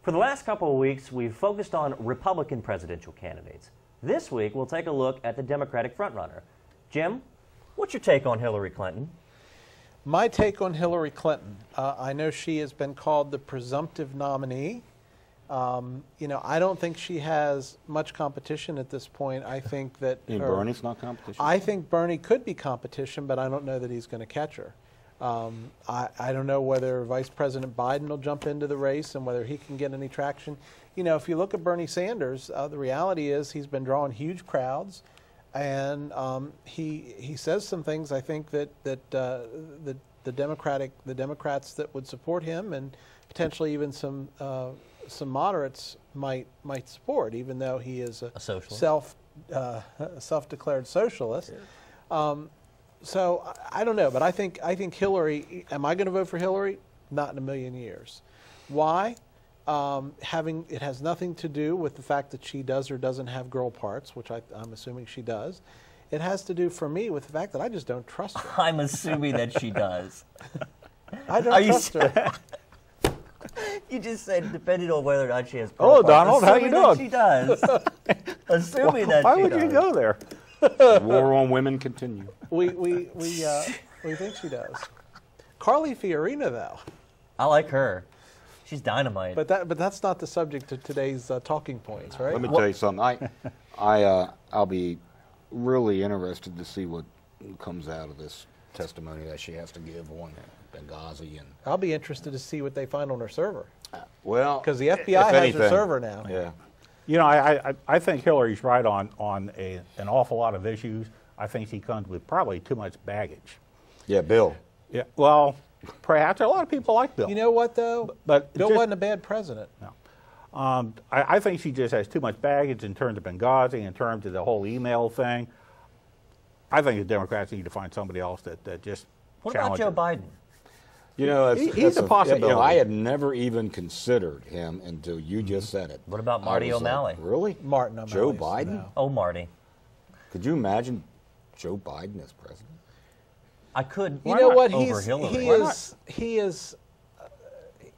For the last couple of weeks, we've focused on Republican presidential candidates. This week, we'll take a look at the Democratic frontrunner. Jim, what's your take on Hillary Clinton? My take on Hillary Clinton, I know she has been called the presumptive nominee. I don't think she has much competition at this point. I think that Bernie's not competition. I think Bernie could be competition, but I don't know that he's going to catch her. I don't know whether Vice President Biden will jump into the race and whether he can get any traction. You know, if you look at Bernie Sanders, the reality is he's been drawing huge crowds, and he says some things I think that the Democrats that would support him and potentially even some moderates might support, even though he is a socialist. self-declared socialist. Yeah. So I don't know, but I think Hillary. Am I going to vote for Hillary? Not in a million years. Why? It has nothing to do with the fact that she does or doesn't have girl parts, which I'm assuming she does. It has to do, for me, with the fact that I just don't trust her. I'm assuming that she does. I don't trust her. You just said depending on whether or not she has. Oh, Donald, how you doing? She does. Assuming that. Why she would does. you go there? War on women continue. We think she does. Carly Fiorina, though. I like her. She's dynamite. But that's not the subject of today's talking points, right? Let me tell you something. I'll be really interested to see what comes out of this testimony that she has to give on Benghazi, and I'll be interested to see what they find on her server. Well, because the FBI has her server now. Yeah. You know, I think Hillary's right on an awful lot of issues. I think she comes with probably too much baggage. Yeah, Bill. Yeah. Well, perhaps a lot of people like Bill. You know what, though? But Bill wasn't a bad president. No. I think she just has too much baggage in terms of Benghazi, in terms of the whole email thing. I think the Democrats need to find somebody else that just What about Joe Biden? You know, he's a possibility. You know, I had never even considered him until you just said it. What about Marty O'Malley? Like, really? Martin O'Malley. Joe Biden? No. Oh, Marty. Could you imagine Joe Biden as president? I could. You know what? Over Hillary.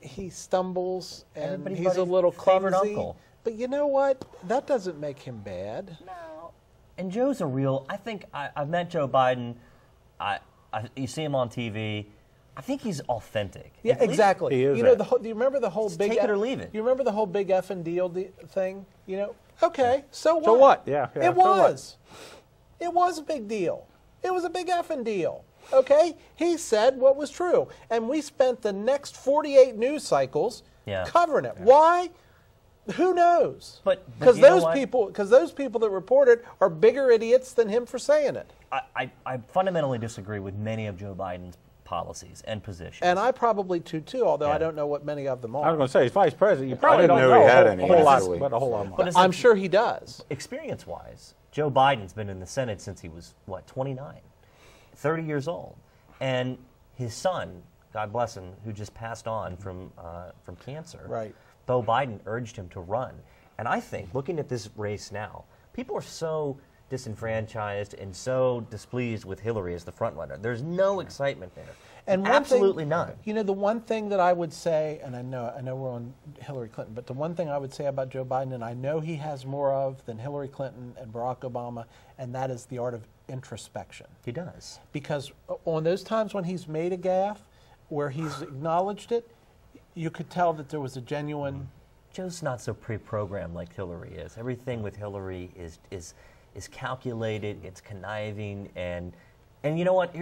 He stumbles and Everybody's he's a little favorite clumsy. uncle. But you know what? That doesn't make him bad. No. And Joe's a real. I think I've met Joe Biden. You see him on TV. I think he's authentic. Yeah, exactly. He is you know, do you remember the whole big take it or leave it? You remember the whole big F and deal thing? You know, okay, so what? So what? Yeah. It was. It was a big deal. It was a big effing deal. Okay, he said what was true, and we spent the next 48 news cycles covering it. Yeah. Why? Who knows? But because those people that reported are bigger idiots than him for saying it. I fundamentally disagree with many of Joe Biden's policies and positions. And I probably do too, although I don't know what many of them are. I was going to say, as vice president, you probably didn't don't know he had a any, whole lot, actually. but a whole lot more. But I'm sure he does. Experience-wise, Joe Biden's been in the Senate since he was, 29, 30 years old. And his son, God bless him, who just passed on from cancer, right. Beau Biden urged him to run. And I think, looking at this race now, people are so disenfranchised and so displeased with Hillary as the frontrunner. There's no excitement there. And absolutely none. You know, the one thing that I would say, and I know we're on Hillary Clinton, but the one thing I would say about Joe Biden, and I know he has more of than Hillary Clinton and Barack Obama, and that is the art of introspection. He does. Because on those times when he's made a gaffe, where he's acknowledged it, you could tell that there was a genuine... Joe's not so pre-programmed like Hillary is. Everything with Hillary is calculated, it's conniving, and you know what?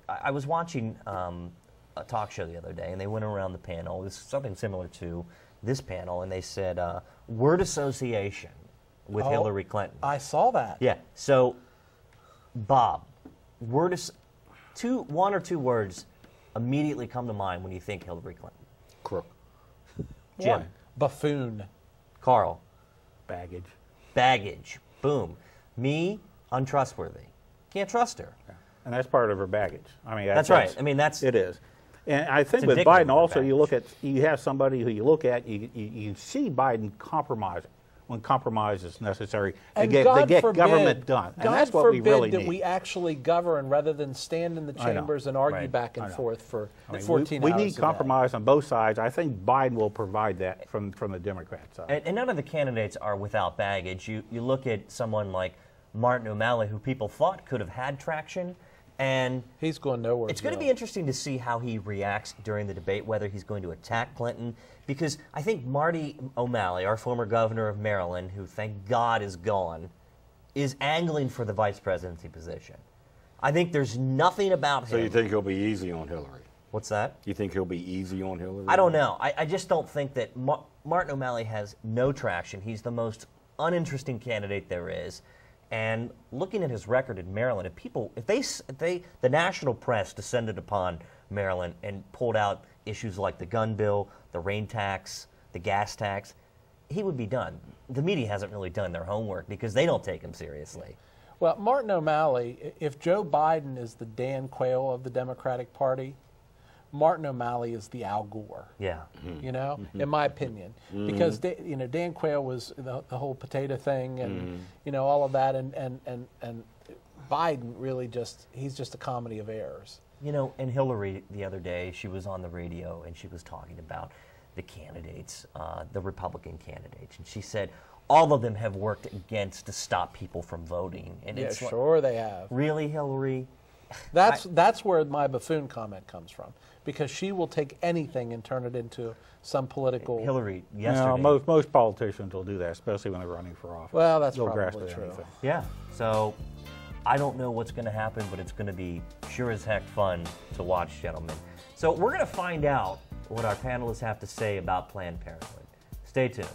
I was watching a talk show the other day, and they went around the panel. It was something similar to this panel, and they said word association with Hillary Clinton. I saw that. Yeah. So, Bob, one or two words immediately come to mind when you think Hillary Clinton. Crook. Jim. Why? Buffoon. Carl. Baggage. Baggage. Boom. Me, untrustworthy. Can't trust her. Yeah. And that's part of her baggage. I mean, that's right. I mean, it is. And I think with Biden also, you have somebody who you look at, you see Biden compromising when compromise is necessary to And get, God to get forbid, government done. And God that's what forbid we really that need. we actually govern rather than stand in the I know. chambers and argue Right. back I and know. forth for I mean, 14 we hours need a day. compromise on both sides. I think Biden will provide that from the Democrat side. And none of the candidates are without baggage. You look at someone like Martin O'Malley, who people thought could have had traction, and He's going nowhere. it's going to be interesting to see how he reacts during the debate, whether he's going to attack Clinton, because I think Marty O'Malley, our former governor of Maryland, who thank God is gone, is angling for the vice presidency position. I think there's nothing about him. So you think he'll be easy on Hillary? What's that? You think he'll be easy on Hillary? I don't know. I just don't think that Martin O'Malley has no traction. He's the most uninteresting candidate there is. And looking at his record in Maryland, if the national press descended upon Maryland and pulled out issues like the gun bill, the rain tax, the gas tax, he would be done. The media hasn't really done their homework because they don't take him seriously. Well, Martin O'Malley, if Joe Biden is the Dan Quayle of the Democratic Party, Martin O'Malley is the Al Gore. Yeah. You know, in my opinion, because Dan Quayle was the whole potato thing, and all of that, and Biden really he's just a comedy of errors. You know, and Hillary the other day, she was on the radio and she was talking about the candidates, the Republican candidates, and she said all of them have worked against to stop people from voting. And Yeah, it's sure they have. really, Hillary? That's where my buffoon comment comes from, because she will take anything and turn it into some political. Hillary, You yesterday. know, most politicians will do that, especially when they're running for office. Well, that's They'll grasp probably at true. anything. Yeah. So I don't know what's going to happen, but it's going to be sure as heck fun to watch, gentlemen. So we're going to find out what our panelists have to say about Planned Parenthood. Stay tuned.